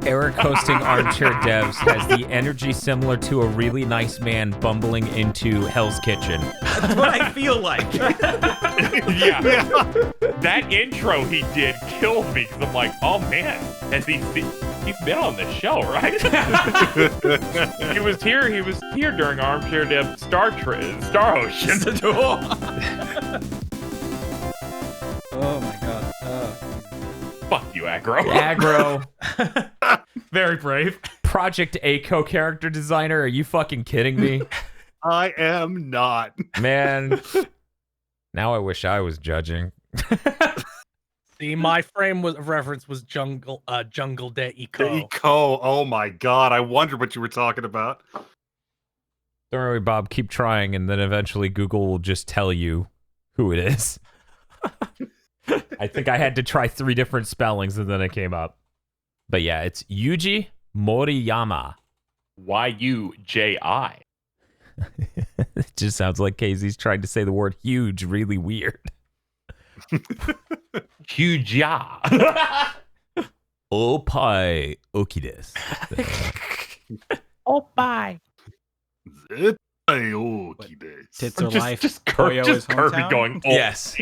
Eric hosting Armchair Devs has the energy similar to a really nice man bumbling into Hell's Kitchen. That's what I feel like. Yeah. That intro he did killed me because I'm like, oh man, has he's been on the show, right? He was here during Armchair Dev Star Ocean. Oh my god. Fuck you, Aggro. Aggro. Very brave. Project A co-character designer, are you fucking kidding me? I am not. Man, now I wish I was judging. See, my frame of reference was Jungle de Eco. Eco. Oh my god. I wondered what you were talking about. Don't worry, Bob. Keep trying, and then eventually Google will just tell you who it is. I think I had to try 3 different spellings, and then it came up. But yeah, it's Yuji Moriyama. Yuji. It just sounds like Casey's trying to say the word huge really weird. Huge. Opai okides. Oppai. Tits are life. Just Poyo is Kirby hometown? going, oh. Yes.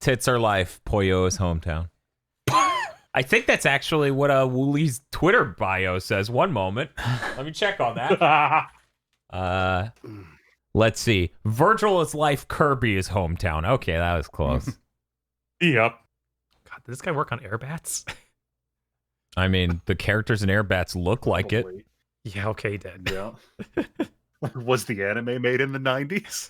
Tits are life. Poyo is hometown. I think that's actually what Woolie's Twitter bio says. One moment. Let me check on that. Let's see. Virgil is life. Kirby is hometown. Okay, that was close. Yep. God, did this guy work on Airbats? I mean, the characters in Airbats look like it. Yeah, okay, dead. Yeah. Was the anime made in the 90s?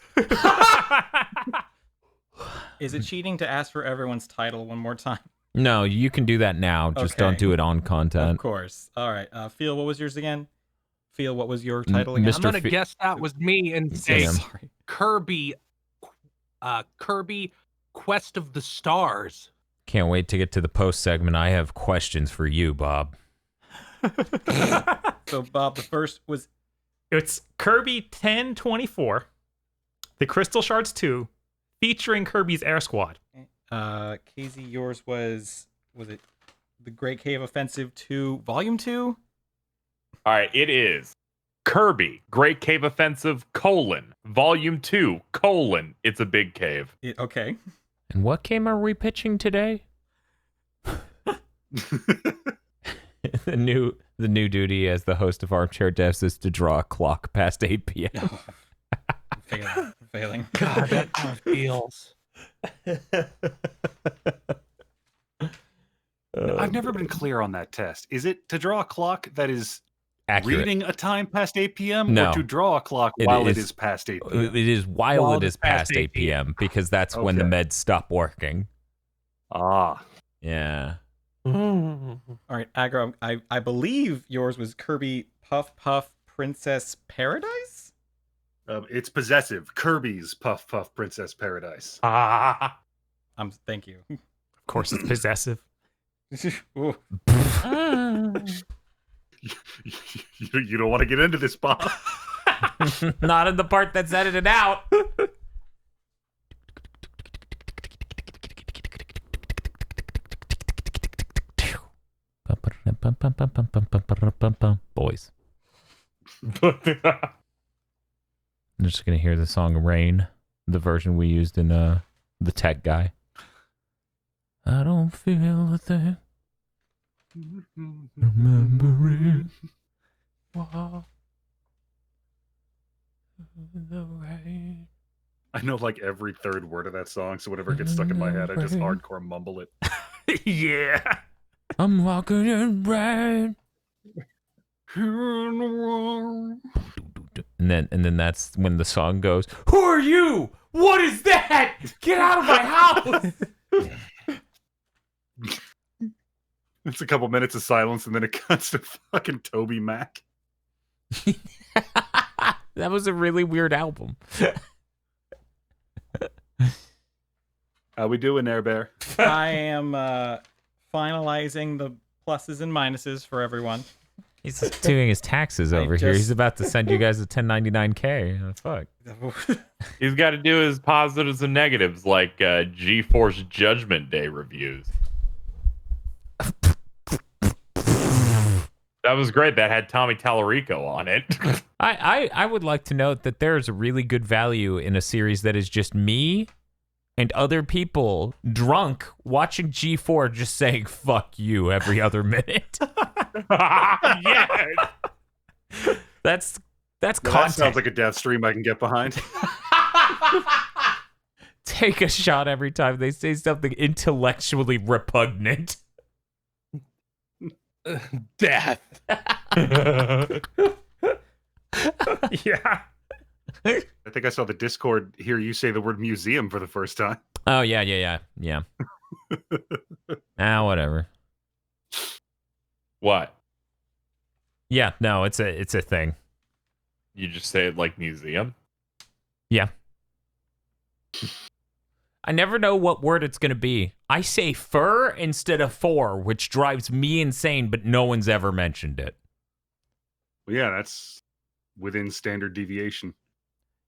Is it cheating to ask for everyone's title one more time? No, you can do that now. Just don't do it on content. Of course. All right. Phil, what was yours again? Phil, what was your title again? I'm gonna guess that was me and say Sorry. Kirby. Kirby Quest of the Stars. Can't wait to get to the post segment. I have questions for you, Bob. So, Bob, the first was... It's Kirby 1024, the Crystal Shards 2, featuring Kirby's Air Squad. KZ, yours was it the Great Cave Offensive 2, Volume 2? All right, it is Kirby Great Cave Offensive: Volume 2: It's a big cave. Okay. And what game are we pitching today? The new duty as the host of Armchair Devs is to draw a clock past 8 p.m. I'm failing. God, that feels. I've never been clear on that test. Is it to draw a clock that is Accurate. reading a time past 8 p.m. No. or to draw a clock while it is past 8 p.m.? It is while it is past 8 p.m. because that's when the meds stop working. Ah. Yeah. All right, Aggro, I believe yours was Kirby Puff Puff Princess Paradise? It's possessive. Kirby's Puff Puff Princess Paradise. Thank you. Of course, it's possessive. Ooh. You don't want to get into this, Bob. Not in the part that's edited out. Boys. I'm just gonna hear the song Rain, the version we used in the Tech Guy. I don't feel a thing. Remembering what the rain. I know like every third word of that song, so whenever it gets stuck in my head, I just hardcore mumble it. Yeah. I'm walking in rain. And then that's when the song goes, "Who are you? What is that? Get out of my house!" It's a couple minutes of silence, and then it cuts to fucking Toby Mac. That was a really weird album. How we doing there, Bear? I am finalizing the pluses and minuses for everyone. He's doing his taxes over here. He's about to send you guys a 1099K. Oh, fuck. He's got to do his positives and negatives like GeForce Judgment Day reviews. That was great. That had Tommy Tallarico on it. I would like to note that there's a really good value in a series that is just me and other people drunk watching G4 just saying "fuck you" every other minute. Yes. That's That content. sounds like a death stream I can get behind. Take a shot every time they say something intellectually repugnant. Death. Yeah. I think I saw the Discord hear you say the word museum for the first time. Oh yeah. Whatever. What? Yeah, no, it's a thing. You just say it like museum? Yeah. I never know what word it's gonna be. I say fur instead of for, which drives me insane, but no one's ever mentioned it. Well, yeah, that's within standard deviation.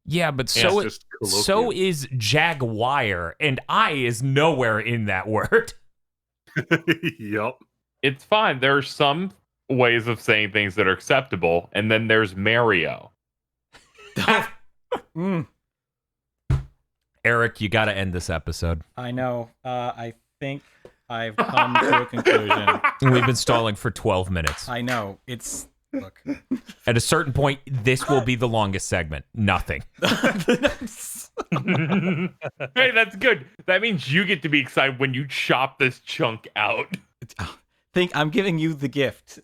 Yeah, but It's so just so colloquial. is jaguar, and I is nowhere in that word. Yup. It's fine. There are some ways of saying things that are acceptable, and then there's Mario. Eric, you got to end this episode. I know. I think I've come to a conclusion. We've been stalling for 12 minutes. I know. It's look. At a certain point, this will be the longest segment. Nothing. Hey, that's good. That means you get to be excited when you chop this chunk out. Think I'm giving you the gift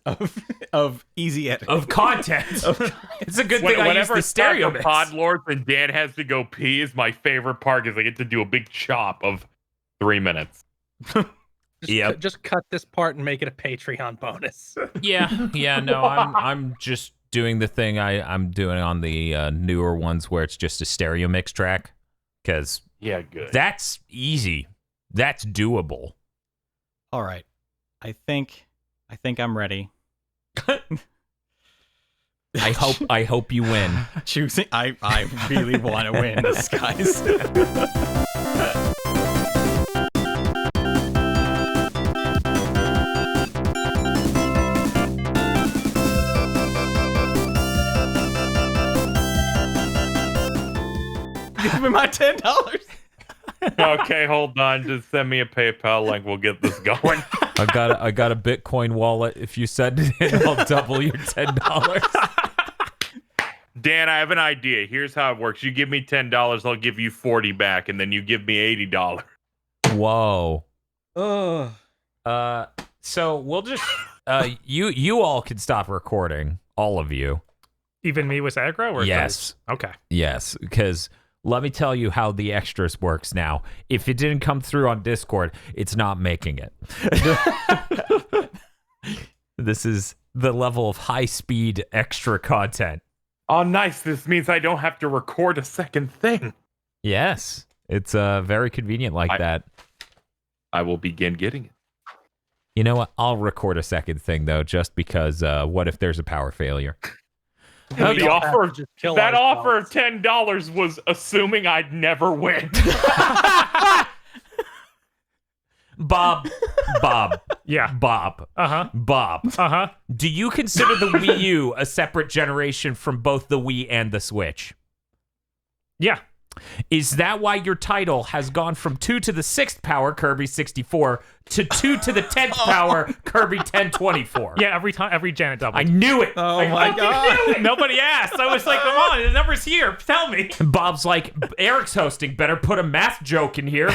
of easy edit. Of content. It's a good thing I use Whenever the it's time stereo for mix. Podlords and Dan has to go pee is my favorite part because I get to do a big chop of 3 minutes. Yep. Just cut this part and make it a Patreon bonus. Yeah, no, I'm just doing the thing I'm doing on the newer ones where it's just a stereo mix track. Because Yeah, good. that's easy. That's doable. All right. I think I'm ready. I hope you win. Choosing. I really want to win this, guys. Give me my $10. Okay, hold on. Just send me a PayPal link. We'll get this going. I got a Bitcoin wallet. If you send it in, I'll double your $10. Dan, I have an idea. Here's how it works. You give me $10, I'll give you 40 back, and then you give me $80. Whoa. Ugh. So we'll just you all can stop recording, all of you. Even me with aggro? Or Yes. Okay. Yes, because let me tell you how the extras works now. If it didn't come through on Discord, it's not making it. This is the level of high-speed extra content. Oh, nice. This means I don't have to record a second thing. Yes, it's very convenient like that. I will begin getting it. You know what? I'll record a second thing, though, just because what if there's a power failure? The offer, Just kill that offer ourselves. of $10 was assuming I'd never win. Bob. Yeah. Bob. Uh-huh. Bob. Uh-huh. Do you consider the Wii U a separate generation from both the Wii and the Switch? Yeah. Is that why your title has gone from 2 to the 6th power, Kirby 64, to 2 to the 10th power, Kirby 1024? Yeah, every Janet double. I knew it. Oh I my fucking God. knew it. Nobody asked. I was like, come on, the number's here. Tell me. Bob's like, Eric's hosting. Better put a math joke in here.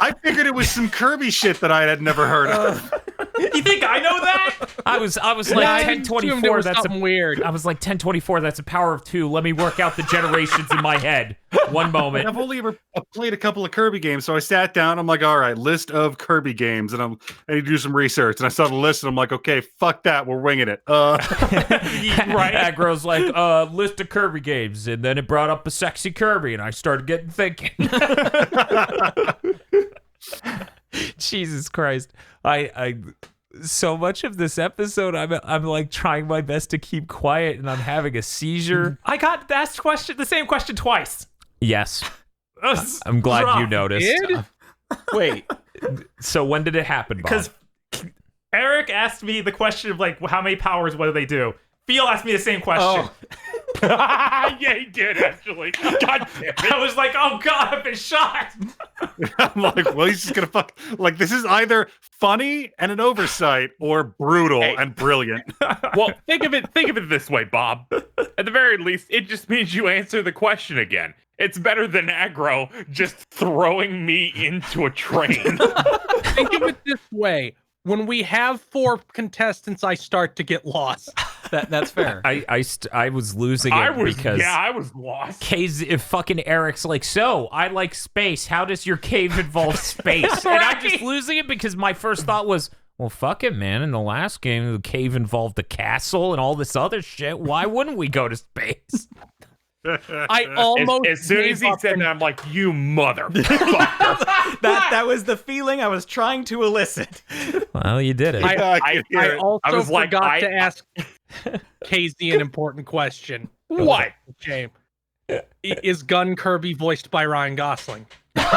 I figured it was some Kirby shit that I had never heard of. You think I know that? I was like I assumed it 1024. was That's something a. weird. I was like 1024. That's a power of 2. Let me work out the generations in my head. One moment. I've only ever played a couple of Kirby games, so I sat down. I'm like, all right, list of Kirby games, and I need to do some research. And I saw the list, and I'm like, okay, fuck that, we're winging it. Right. Aggro's like, list of Kirby games, and then it brought up a sexy Kirby, and I started getting thinking. Jesus Christ. I so much of this episode I'm like trying my best to keep quiet and I'm having a seizure. I got asked the same question twice. Yes. I'm glad you noticed. Did? Wait. So when did it happen, Bob? Because Eric Eric asked me the question of like, how many powers, what do they do? Phil asked me the same question. Yeah, he did actually. God damn it. I was like, oh god, I've been shot. I'm like, well, he's just gonna fuck. Like, this is either funny and an oversight, or brutal and brilliant. Well, think of it this way, Bob. At the very least, it just means you answer the question again. It's better than aggro just throwing me into a train. Think of it this way. When we have 4 contestants, I start to get lost. That's fair. I was losing it because I was lost. if fucking Eric's like, so I like space. How does your cave involve space? And I'm just losing it because my first thought was, well, fuck it, man. In the last game, the cave involved the castle and all this other shit. Why wouldn't we go to space? I almost as soon as he said that, I'm like, you motherfucker. that was the feeling I was trying to elicit. Well, you did it. I also was like, forgot to ask Casey an important question. What? Shame. Is Gun Kirby voiced by Ryan Gosling? Whenever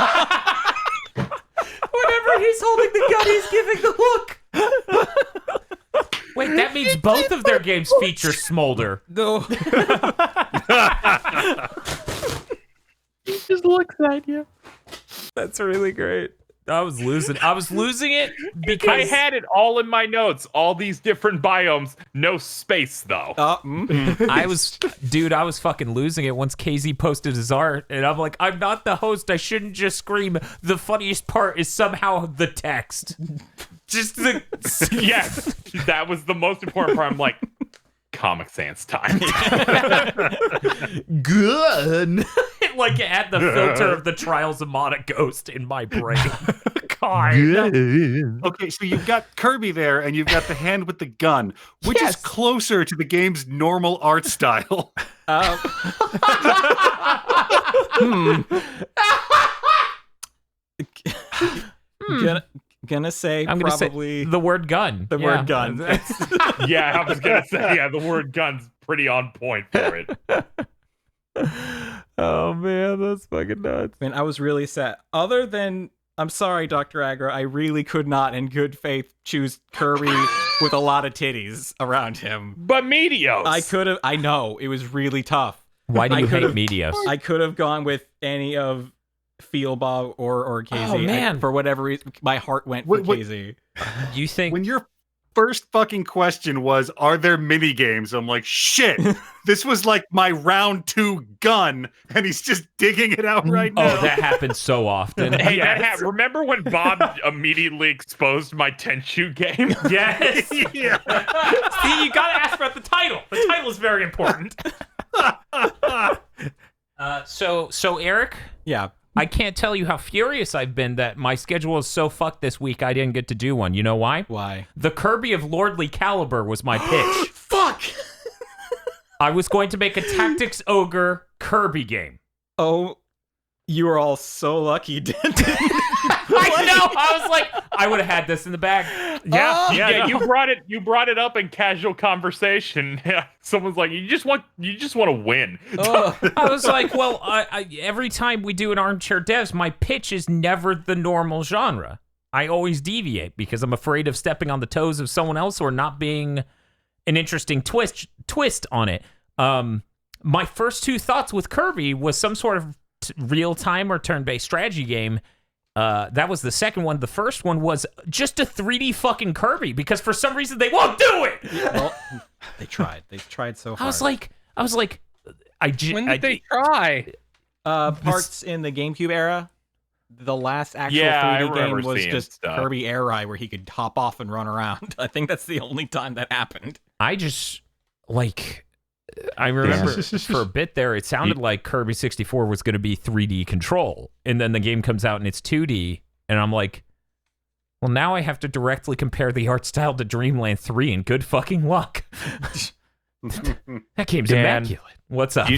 he's holding the gun, he's giving the look. Wait, that means both of their games feature Smolder. No. He just looks at you. That's really great. I was losing it because I had it all in my notes. All these different biomes. No space, though. I was fucking losing it once KZ posted his art, and I'm like, I'm not the host. I shouldn't just scream. The funniest part is somehow the text. Just the Yes, that was the most important part. I'm like, Comic Sans time. good. Like it had the filter of the Trials of Mana Ghost in my brain. God. Okay, so you've got Kirby there, and you've got the hand with the gun, which is closer to the game's normal art style. Gonna say I'm probably gonna say the word gun. the word gun. Yeah, I was gonna say, the word gun's pretty on point for it. Oh man, that's fucking nuts. Man, I was really sad. Other than, I'm sorry, Dr. Aggro, I really could not, in good faith, choose Kirby with a lot of titties around him. But Meteos. I could have. I know it was really tough. Why do I you hate could've- Meteos? I could have gone with any of Feelbob or KZ. Oh, man. For whatever reason, my heart went for Wait, KZ. You think When your first fucking question was, are there mini games? I'm like, shit, this was like my round 2 gun, and he's just digging it out right now. Oh, that happens so often. Hey, remember when Bob immediately exposed my Tenchu game? Yes. Yeah. See, you gotta ask about the title. The title is very important. So Eric, Yeah. I can't tell you how furious I've been that my schedule is so fucked this week I didn't get to do one. You know why? Why? The Kirby of Lordly Caliber was my pitch. Fuck. I was going to make a Tactics Ogre Kirby game. Oh, you were all so lucky, didn't I know. I was like, I would have had this in the bag. Yeah, you brought it up in casual conversation. Yeah, someone's like, you just want to win. I was like, well, every time we do an Armchair Devs, my pitch is never the normal genre. I always deviate because I'm afraid of stepping on the toes of someone else or not being an interesting twist on it. My first 2 thoughts with Kirby was some sort of real-time or turn-based strategy game. That was the second one. The first one was just a 3D fucking Kirby because for some reason they won't do it. Well, they tried. They tried so hard. I was like, When did they try? Parts in the GameCube era. The last actual Yeah, I 3D game remember was seeing just stuff. Kirby Air Ride where he could hop off and run around. I think that's the only time that happened. I just like. I remember for a bit there, it sounded like Kirby 64 was going to be 3D control, and then the game comes out and it's 2D, and I'm like, well, now I have to directly compare the art style to Dreamland 3, and good fucking luck. That game's Dan, immaculate. What's up?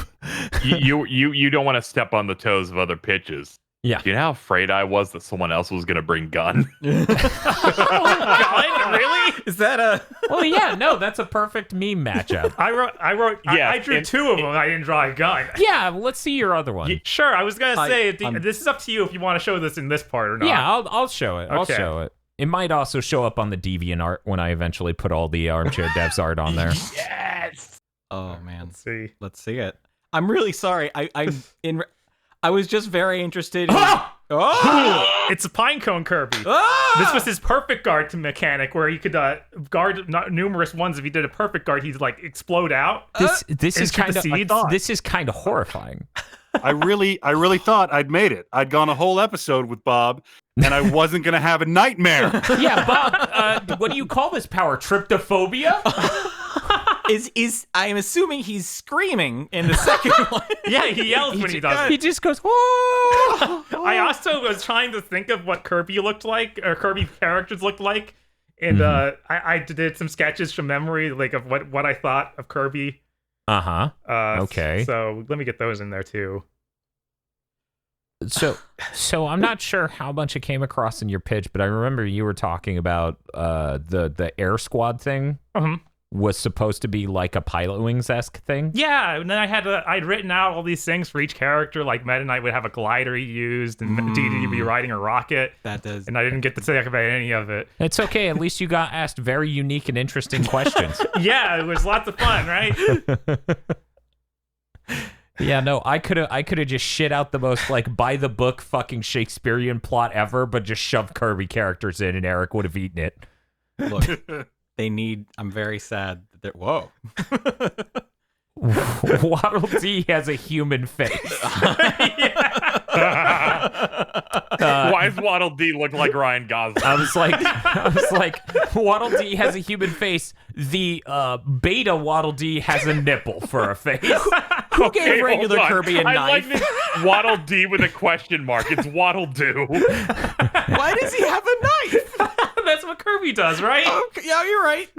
You don't want to step on the toes of other pitches. Yeah. Do you know how afraid I was that someone else was going to bring gun? God, really? Is that a? Well, yeah, no, that's a perfect meme matchup. I drew 2 of them. I didn't draw a gun. Yeah, well, let's see your other one. Sure, I was gonna say I'm- this is up to you if you want to show this in this part or not. Yeah, I'll show it. I'll Okay. show it. It might also show up on the DeviantArt when I eventually put all the Armchair Devs art on there. Yes. Oh man, Let's see. let's see it. I'm really sorry. I was just very interested. In... Oh! It's a pinecone Kirby. Ah! This was his perfect guard to mechanic, where he could guard numerous ones. If he did a perfect guard, he'd like explode out. This is Insert the kind seeds. of this is kind of horrifying. I really thought I'd made it. I'd gone a whole episode with Bob, and I wasn't gonna have a nightmare. Yeah, Bob. What do you call this power? Tryptophobia? Is I'm assuming he's screaming in the second one. Yeah, he yells when he does He it. just goes. Oh! I also was trying to think of what Kirby looked like, or Kirby characters looked like, and I did some sketches from memory, like of what I thought of Kirby. Uh-huh. Okay. So let me get those in there too. So I'm not sure how much it came across in your pitch, but I remember you were talking about the Air Squad thing was supposed to be like a Pilot Wings-esque thing. Yeah, and then I'd written out all these things for each character. Like Meta Knight would have a glider he used, and DD would be riding a rocket. That does. And I didn't get to talk about any of it. It's okay. At least you got asked very unique and interesting questions. Yeah, it was lots of fun, right? Yeah, no, I could have just shit out the most like by the book fucking Shakespearean plot ever, but just shoved Kirby characters in, and Eric would have eaten it. Look, they need. I'm very sad. That whoa. Waddle Dee has a human face. Why does Waddle Dee look like Ryan Gosling? I was like, Waddle Dee has a human face. The beta Waddle Dee has a nipple for a face. Who gave regular hold on. Kirby a I knife? like this Waddle Dee with a question mark. It's Waddle Doo. Why does he have a knife? That's what Kirby does, right? Okay, yeah, you're right.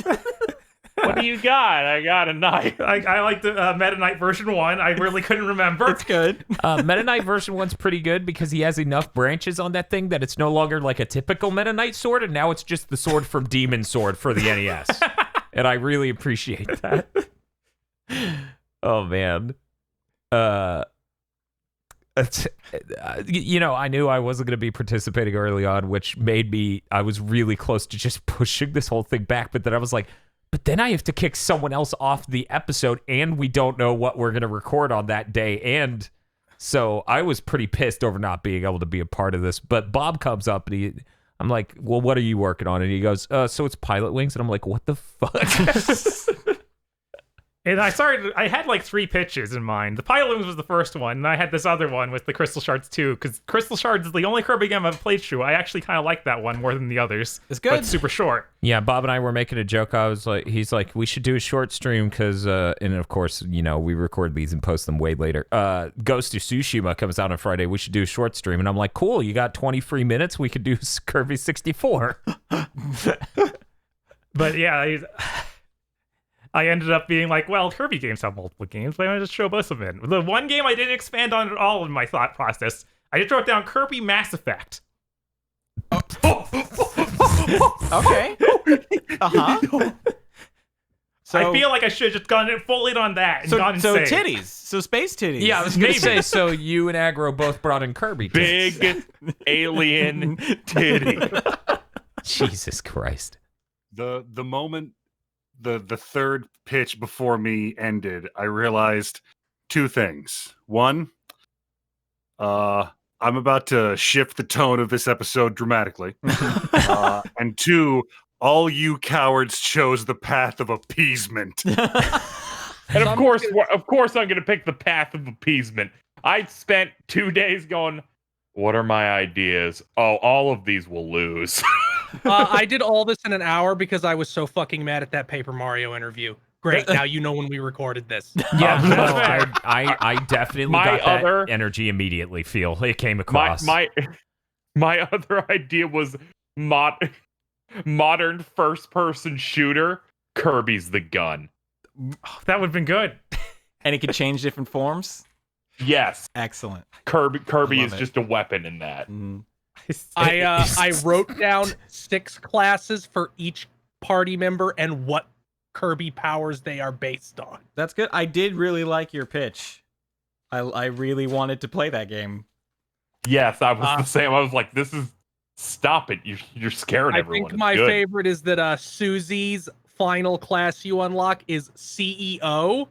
What do you got? I got a knife. I like the Meta Knight version 1. I really couldn't remember. It's good. Meta Knight version 1's pretty good because he has enough branches on that thing that it's no longer like a typical Meta Knight sword, and now it's just the sword from Demon Sword for the NES. And I really appreciate that. Oh, man. I knew I wasn't going to be participating early on, which made me, I was really close to just pushing this whole thing back, but then I was like, but then I have to kick someone else off the episode, and we don't know what we're going to record on that day, and so I was pretty pissed over not being able to be a part of this, but Bob comes up, and I'm like, well, what are you working on? And he goes, so it's Pilot Wings, and I'm like, what the fuck? And I had like 3 pitches in mind. The Pilot Wings was the first one, and I had this other one with the Crystal Shards 2, because Crystal Shards is the only Kirby game I've played through. I actually kind of like that one more than the others. It's good. But it's super short. Yeah, Bob and I were making a joke. He's like, we should do a short stream because, and of course, we record these and post them way later. Ghost of Tsushima comes out on Friday. We should do a short stream. And I'm like, cool, you got 20 free minutes. We could do Kirby 64. But yeah, I ended up being like, well, Kirby games have multiple games, but I'm going to just show both of them in. The one game I didn't expand on at all in my thought process, I just wrote down Kirby Mass Effect. Okay. Uh-huh. I feel like I should have just gone full in on that and gone so insane. titties. So space titties. Yeah, I was going to say, so you and Aggro both brought in Kirby. Big alien titty. Jesus Christ. The moment the third pitch before me ended, I realized 2 things. One, I'm about to shift the tone of this episode dramatically. And 2, all you cowards chose the path of appeasement. And of course, I'm going to pick the path of appeasement. I spent 2 days going, what are my ideas? Oh, all of these will lose. I did all this in an hour because I was so fucking mad at that Paper Mario interview. Great, now you know when we recorded this. Yeah, no, I definitely My got that other- energy immediately. It came across. My other idea was modern first-person shooter. Kirby's the gun. That would have been good. And it could change different forms. Yes, Excellent. Kirby Love is it. just a weapon in that. I wrote down 6 classes for each party member and what Kirby powers they are based on. That's good. I did really like your pitch. I really wanted to play that game. Yes, I was the same. I was like, this is Stop it! You're scaring I everyone. think It's my good. favorite is that Susie's final class you unlock is CEO,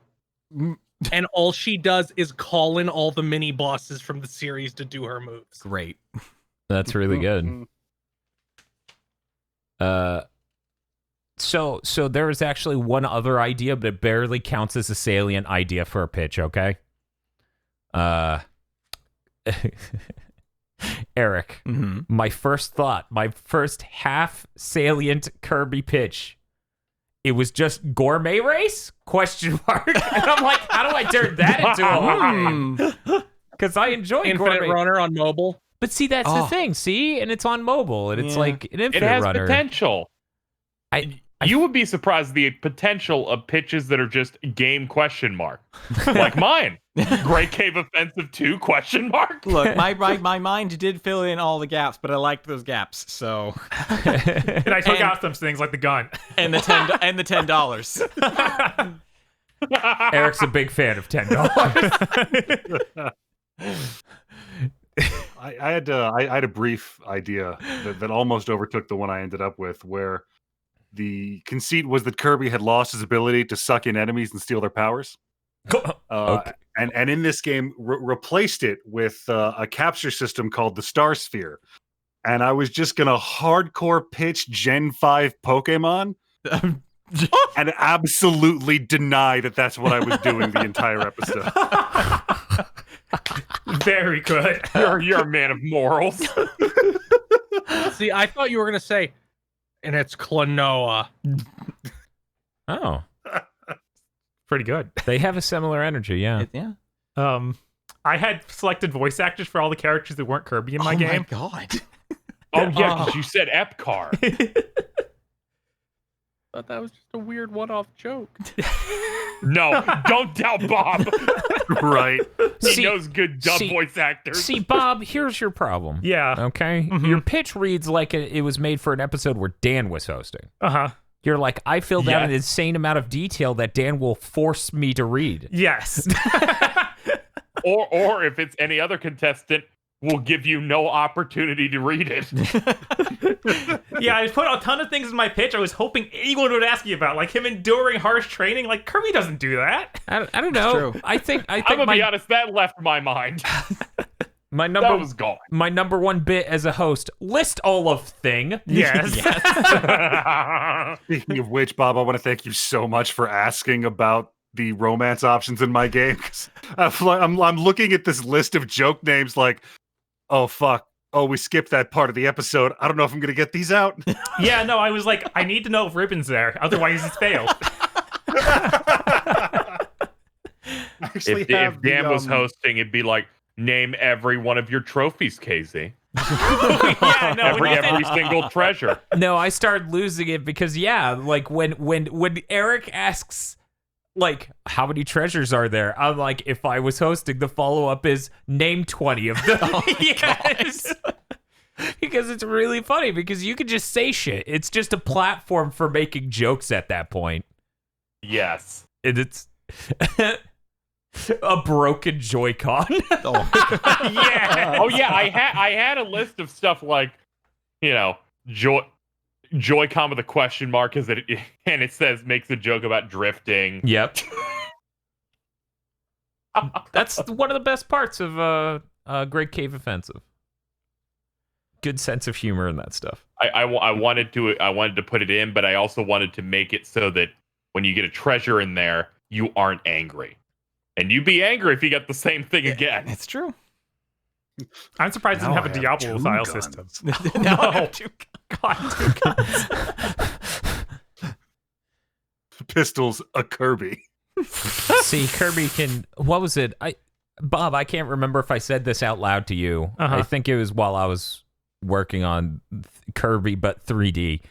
and all she does is call in all the mini bosses from the series to do her moves. Great. That's really good. So there is actually one other idea, but it barely counts as a salient idea for a pitch, okay? Eric, my first thought, my first half salient Kirby pitch, it was just gourmet race? Question mark. And I'm like, how do I turn that into a whole game? Because I enjoy Infinite gourmet. Runner on mobile. But see, that's the thing. See, and it's on mobile, and it's like an It Infinite has Runner. potential. I You would be surprised the potential of pitches that are just game question mark, like mine. Great Cave Offensive 2 question mark. Look, my mind did fill in all the gaps, but I liked those gaps. So, And I took out some things like the gun. and the $10. Eric's a big fan of $10. I had a brief idea that almost overtook the one I ended up with, where the conceit was that Kirby had lost his ability to suck in enemies and steal their powers. Okay. And in this game, replaced it with a capture system called the Star Sphere. And I was just going to hardcore pitch Gen 5 Pokemon and absolutely deny that that's what I was doing the entire episode. Very good. You're a man of morals. See, I thought you were gonna say, and it's Klonoa. Oh, Pretty good. they have a similar energy, yeah. Yeah. I had selected voice actors for all the characters that weren't Kirby in my Oh game. my god. Oh yeah, because you said Epcar. Thought that was just a weird one-off joke. No, don't doubt Bob. Right. He knows good dub voice actors. See, Bob, here's your problem. Yeah. Okay? Your pitch reads like it was made for an episode where Dan was hosting. Uh-huh. You're like, I filled out an Yes. insane amount of detail that Dan will force me to read. Yes. or if it's any other contestant, we'll give you no opportunity to read it. Yeah, I put a ton of things in my pitch I was hoping anyone would ask me about, like him enduring harsh training. Like, Kirby doesn't do that. I don't know. true. I think I'm gonna be honest, that left my mind. my That number was gone. my number one bit as a host, list all of thing. Yes. Speaking of which, Bob, I want to thank you so much for asking about the romance options in my game. 'Cause I'm looking at this list of joke names like, oh, fuck. Oh, we skipped that part of the episode. I don't know if I'm going to get these out. Yeah, no, I was like, I need to know if Ribbon's there. Otherwise, it's failed. If Dan was hosting, it'd be like, name every one of your trophies, KZ. Yeah, no, Every single treasure. No, I started losing it because like when Eric asks like how many treasures are there, I'm like, if I was hosting, the follow-up is name 20 of them. yes. Because it's really funny because you could just say shit. It's just a platform for making jokes at that point. Yes. And it's a broken Joy-Con. Yeah. Oh yeah, I had a list of stuff like, you know, Joy-Con with a question mark and it says makes a joke about drifting. Yep. That's one of the best parts of Great Cave Offensive. Good sense of humor in that stuff. I wanted to put it in, but I also wanted to make it so that when you get a treasure in there, you aren't angry. And you'd be angry if you got the same thing again. It's true. I'm surprised it Now didn't have a I have Diablo two style guns. system. No. God, two guns. Pistols, a Kirby. See, Kirby can. What was it? Bob, I can't remember if I said this out loud to you. Uh-huh. I think it was while I was working on Kirby, but 3D.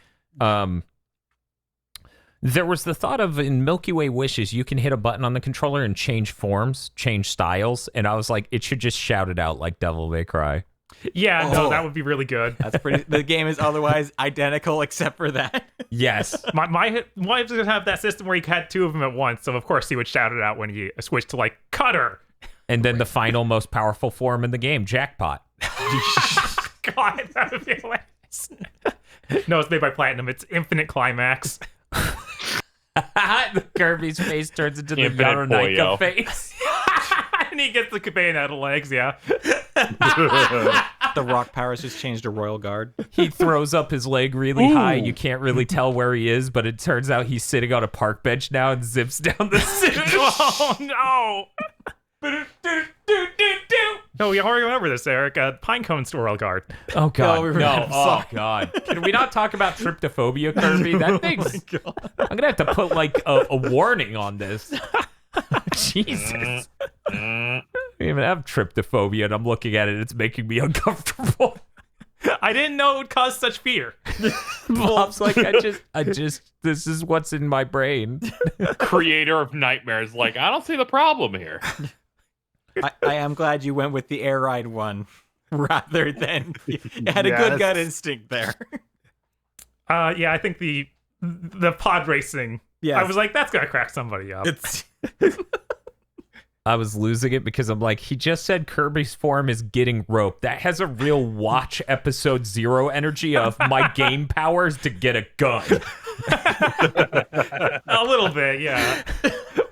There was the thought of in Milky Way Wishes, you can hit a button on the controller and change forms, change styles, and I was like, it should just shout it out like Devil May Cry. Yeah, no, that would be really good. That's pretty. The game is otherwise identical except for that. Yes. My wife doesn't have that system where you had two of them at once, so of course he would shout it out when he switched to like Cutter. And then the final most powerful form in the game, Jackpot. God, that would be hilarious. No, it's made by Platinum. It's Infinite Climax. The Kirby's face turns into the Infinite Yaronika Boyo. face. And he gets the bayonetta legs, yeah. The rock powers just changed to Royal Guard. He throws up his leg really high. You can't really tell where he is, but it turns out he's sitting on a park bench now and zips down the city. Oh, no. No, we already remember this, Eric. Pinecone's Royal Guard. Oh god, No, we no! remember. Oh Sorry. god, can we not talk about tryptophobia, Kirby? That thing's. I'm gonna have to put like a warning on this. Jesus, I even have tryptophobia, and I'm looking at it. It's making me uncomfortable. I didn't know it would cause such fear. Bob's like, I just, this is what's in my brain. Creator of nightmares, like, I don't see the problem here. I am glad you went with the air ride one rather than you had a good Yes. gut instinct there. Yeah, I think the pod racing. Yes. I was like, that's gonna crack somebody up. It's I was losing it because I'm like, he just said Kirby's form is getting roped. That has a real watch episode 0 energy of my game powers to get a gun. A little bit, yeah.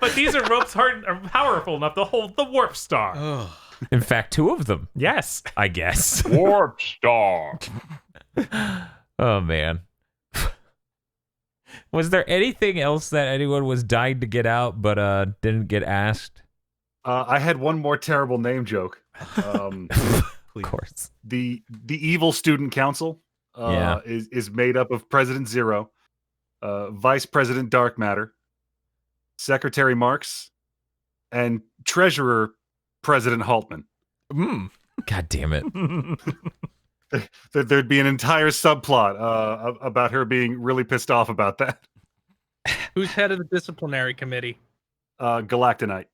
But these are ropes are powerful enough to hold the warp star. In fact, 2 of them, Yes. I guess. Warp Star. Oh man. Was there anything else that anyone was dying to get out but didn't get asked? I had one more terrible name joke. Of course. The evil student council Yeah. is made up of President Zero, Vice President Dark Matter, Secretary Marks, and Treasurer President Haltman. God damn it. There'd be an entire subplot about her being really pissed off about that. Who's head of the disciplinary committee? Galactonite.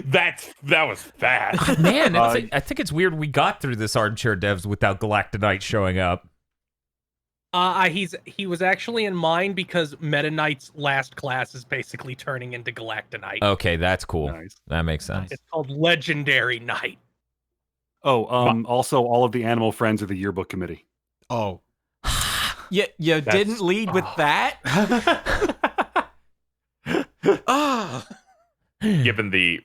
That was fast. Man, I think it's weird we got through this Armchair Devs without Galactonite showing up. He was actually in mine because Meta Knight's last class is basically turning into Galactonite. Okay, that's cool. Nice. That makes sense. It's called Legendary Knight. Oh, also all of the animal friends of the yearbook committee. you didn't lead with that? Given the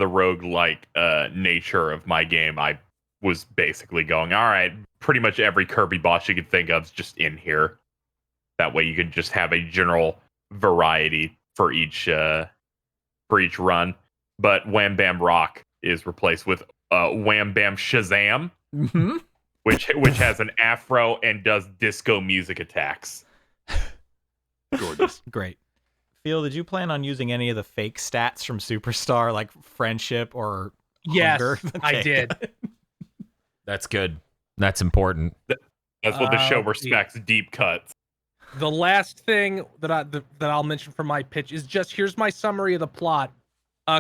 rogue-like nature of my game, I was basically going, all right, pretty much every Kirby boss you could think of is just in here. That way you could just have a general variety for each run. But Wham Bam Rock is replaced with Wham Bam Shazam, which has an afro and does disco music attacks. Gorgeous. Great. Phil, did you plan on using any of the fake stats from Superstar, like friendship or Yes, hunger? I Okay. did. That's good. That's important. That's what the show yeah. respects, deep cuts. The last thing that I'll mention from my pitch is just here's my summary of the plot.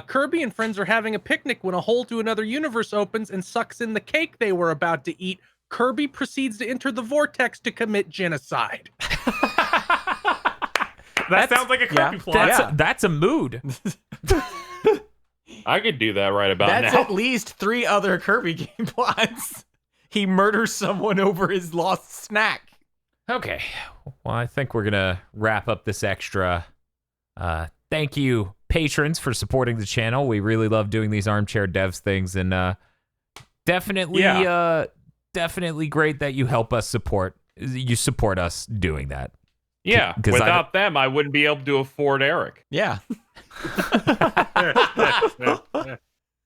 Kirby and friends are having a picnic when a hole to another universe opens and sucks in the cake they were about to eat. Kirby proceeds to enter the vortex to commit genocide. That sounds like a Kirby plot. That's a mood. I could do that right about That's now. at least 3 other Kirby game plots. He murders someone over his lost snack. Okay. Well, I think we're going to wrap up this extra. Thank you, patrons, for supporting the channel. We really love doing these Armchair Devs things, and definitely great that you help us support us doing that. Yeah, 'Cause without them, I wouldn't be able to afford Eric. Yeah.